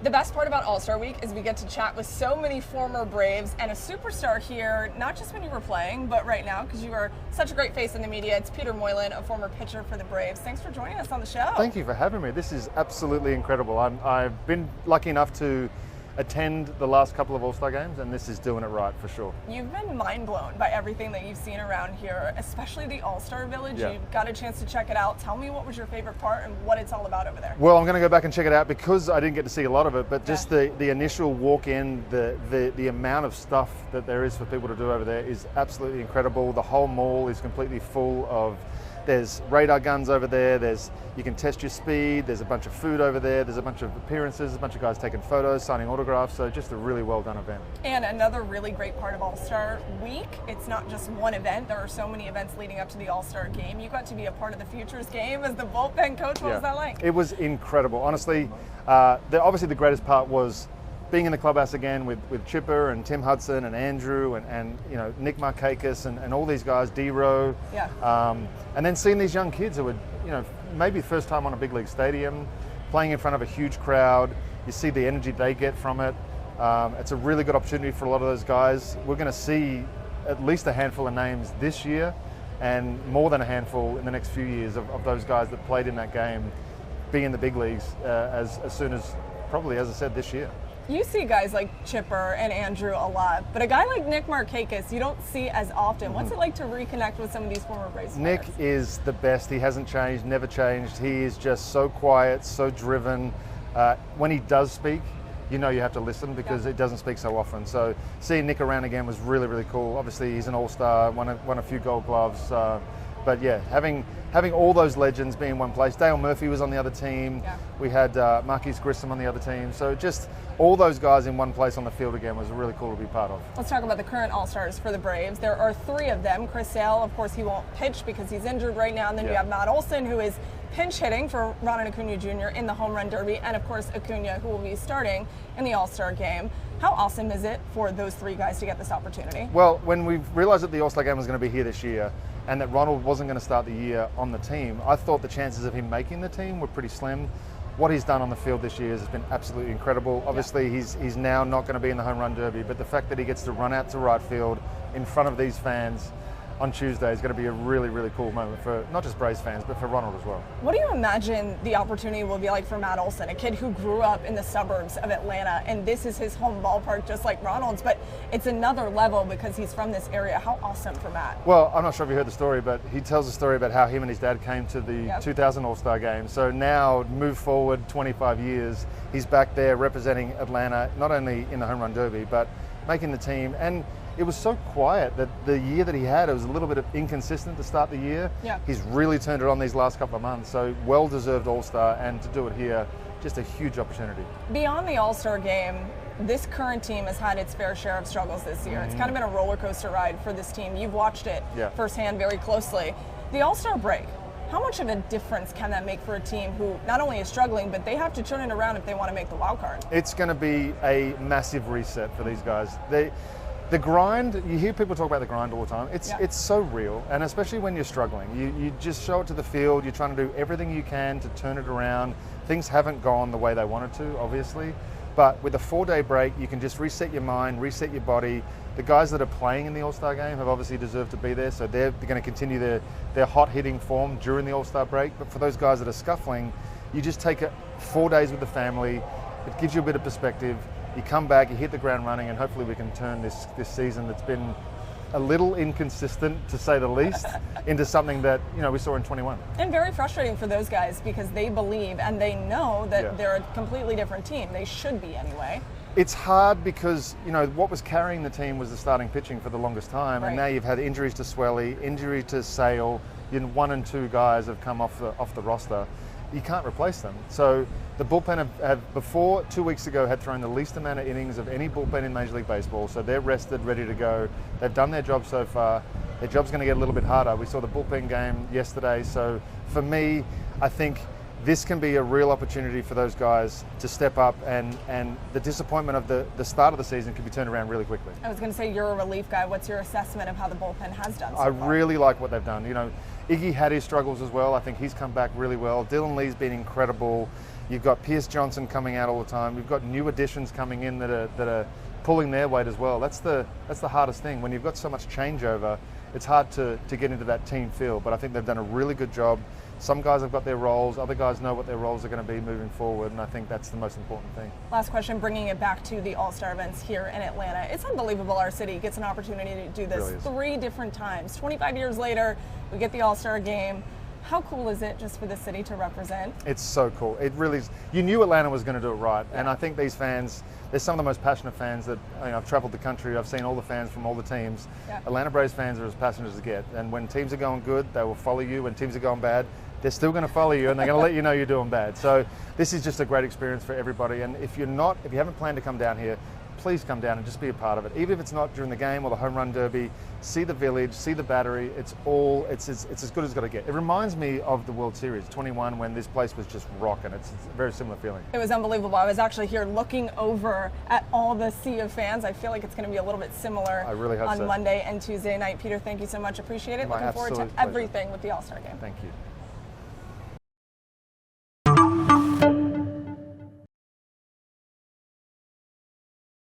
The best part about All-Star Week is we get to chat with so many former Braves and a superstar here, not just when you were playing, but right now, because you are such a great face in the media. It's Peter Moylan, a former pitcher for the Braves. Thanks for joining us on the show. Thank you for having me. This is absolutely incredible. I've been lucky enough to attend the last couple of All-Star games, and this is doing it right for sure. You've been mind blown by everything that you've seen around here, especially the All-Star Village. Yeah. You got a chance to check it out. Tell me what was your favorite part and what it's all about over there. Well, I'm going to go back and check it out because I didn't get to see a lot of it, but just the initial walk in, the amount of stuff that there is for people to do over there is absolutely incredible. The whole mall is completely full of, there's radar guns over there, you can test your speed, there's a bunch of food over there, there's a bunch of appearances, a bunch of guys taking photos, signing autographs, so just a really well done event. And another really great part of All-Star Week, it's not just one event, there are so many events leading up to the All-Star game. You got to be a part of the Futures game as the bullpen coach. What was that like? It was incredible. Honestly, obviously the greatest part was being in the clubhouse again with Chipper and Tim Hudson and Andrew and you know, Nick Markakis and all these guys, D-Row. Yeah. And then seeing these young kids who were, you know, maybe the first time on a big league stadium, playing in front of a huge crowd. You see the energy they get from it. It's a really good opportunity for a lot of those guys. We're going to see at least a handful of names this year and more than a handful in the next few years of those guys that played in that game be in the big leagues as soon as, probably, as I said, this year. You see guys like Chipper and Andrew a lot, but a guy like Nick Markakis you don't see as often. What's it like to reconnect with some of these former Braves players? Nick is the best. He hasn't changed, never changed. He is just so quiet, so driven. When he does speak, you know you have to listen because it doesn't speak so often. So seeing Nick around again was really, really cool. Obviously he's an all-star, won a few gold gloves. But yeah, having all those legends be in one place. Dale Murphy was on the other team. Yeah. We had Marquise Grissom on the other team. So just all those guys in one place on the field again was really cool to be part of. Let's talk about the current All-Stars for the Braves. There are three of them. Chris Sale, of course, he won't pitch because he's injured right now. And then you have Matt Olson, who is pinch hitting for Ronald Acuna Jr. in the Home Run Derby. And of course, Acuna, who will be starting in the All-Star game. How awesome is it for those three guys to get this opportunity? Well, when we realized that the All-Star game was going to be here this year and that Ronald wasn't going to start the year on the team, I thought the chances of him making the team were pretty slim. What he's done on the field this year has been absolutely incredible. Obviously, he's now not going to be in the Home Run Derby, but the fact that he gets to run out to right field in front of these fans on Tuesday is going to be a really, really cool moment for not just Braves fans, but for Ronald as well. What do you imagine the opportunity will be like for Matt Olson, a kid who grew up in the suburbs of Atlanta, and this is his home ballpark just like Ronald's, but it's another level because he's from this area. How awesome for Matt. Well, I'm not sure if you heard the story, but he tells a story about how him and his dad came to the 2000 All-Star game. So now, move forward 25 years, he's back there representing Atlanta, not only in the Home Run Derby, but making the team. And it was so quiet that the year that he had, it was a little bit inconsistent to start the year. Yeah. He's really turned it on these last couple of months, so well-deserved All-Star, and to do it here, just a huge opportunity. Beyond the All-Star game, this current team has had its fair share of struggles this year. It's kind of been a roller coaster ride for this team. You've watched it firsthand very closely. The All-Star break, how much of a difference can that make for a team who not only is struggling, but they have to turn it around if they want to make the wild card? It's going to be a massive reset for these guys. The grind, you hear people talk about the grind all the time. It's so real, and especially when you're struggling. You just show it to the field, you're trying to do everything you can to turn it around. Things haven't gone the way they wanted to, obviously, but with a 4-day break, you can just reset your mind, reset your body. The guys that are playing in the All-Star game have obviously deserved to be there, so they're going to continue their hot-hitting form during the All-Star break. But for those guys that are scuffling, you just take 4 days with the family. It gives you a bit of perspective. You come back, you hit the ground running, and hopefully we can turn this season that's been a little inconsistent, to say the least, into something that, you know, we saw in 21. And very frustrating for those guys because they believe and they know that they're a completely different team. They should be anyway. It's hard because, you know, what was carrying the team was the starting pitching for the longest time, and now you've had injuries to Swelly, injury to Sale, 1 and 2 guys have come off the roster. You can't replace them. So the bullpen have before 2 weeks ago had thrown the least amount of innings of any bullpen in Major League Baseball. So they're rested, ready to go. They've done their job so far. Their job's going to get a little bit harder. We saw the bullpen game yesterday. So for me, I think this can be a real opportunity for those guys to step up, and the disappointment of the start of the season can be turned around really quickly. I was going to say, you're a relief guy. What's your assessment of how the bullpen has done so far? I really like what they've done. You know, Iggy had his struggles as well. I think he's come back really well. Dylan Lee's been incredible. You've got Pierce Johnson coming out all the time. You've got new additions coming in that are pulling their weight as well. That's the hardest thing. When you've got so much changeover, it's hard to get into that team feel. But I think they've done a really good job. Some guys have got their roles, other guys know what their roles are going to be moving forward, and I think that's the most important thing. Last question, bringing it back to the All-Star events here in Atlanta. It's unbelievable our city gets an opportunity to do this really 3 different times. 25 years later, we get the All-Star game. How cool is it just for the city to represent? It's so cool. It really is. You knew Atlanta was going to do it right. Yeah. And I think these fans, they're some of the most passionate fans that, I've traveled the country, I've seen all the fans from all the teams. Yeah. Atlanta Braves fans are as passionate as get. And when teams are going good, they will follow you. When teams are going bad, they're still going to follow you and they're going to let you know you're doing bad. So this is just a great experience for everybody. And if you haven't planned to come down here, please come down and just be a part of it. Even if it's not during the game or the home run derby, see the village, see the battery. It's as good as it's got to get. It reminds me of the World Series 21 when this place was just rocking. It's a very similar feeling. It was unbelievable. I was actually here looking over at all the sea of fans. I feel like it's going to be a little bit similar on Monday and Tuesday night. Peter, thank you so much. Appreciate it. Looking forward to everything with the All-Star game. Thank you.